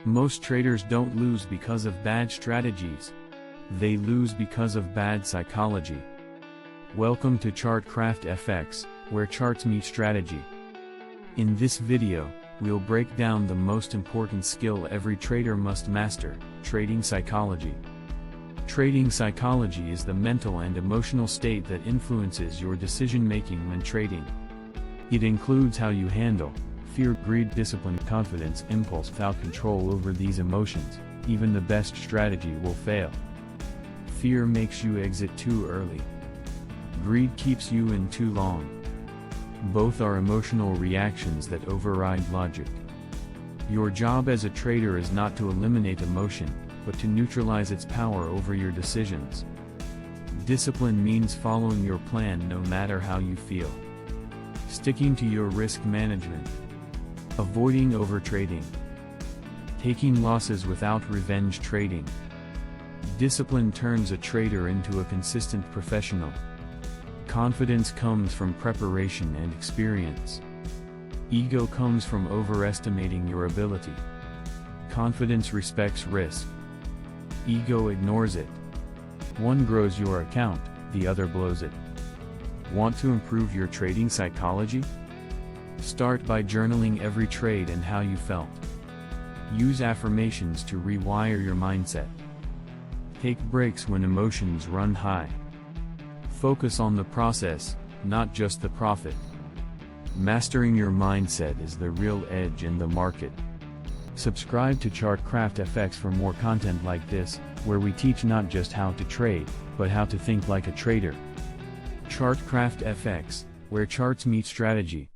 Most traders don't lose because of bad strategies. They lose because of bad psychology. Welcome to ChartCraft FX, where charts meet strategy. In this video, we'll break down the most important skill every trader must master: trading psychology. Trading psychology is the mental and emotional state that influences your decision-making when trading. It includes how you handle fear, greed, discipline, confidence, impulse. Without control over these emotions, even the best strategy will fail. Fear makes you exit too early. Greed keeps you in too long. Both are emotional reactions that override logic. Your job as a trader is not to eliminate emotion, but to neutralize its power over your decisions. Discipline means following your plan no matter how you feel. Sticking to your risk management. Avoiding overtrading. Taking losses without revenge trading. Discipline turns a trader into a consistent professional. Confidence comes from preparation and experience. Ego comes from overestimating your ability. Confidence respects risk. Ego ignores it. One grows your account, the other blows it. Want to improve your trading psychology? Start by journaling every trade and how you felt. Use affirmations to rewire your mindset. Take breaks when emotions run high. Focus on the process, not just the profit. Mastering your mindset is the real edge in the market. Subscribe to ChartCraft FX for more content like this, where we teach not just how to trade, but how to think like a trader. ChartCraft FX, where charts meet strategy.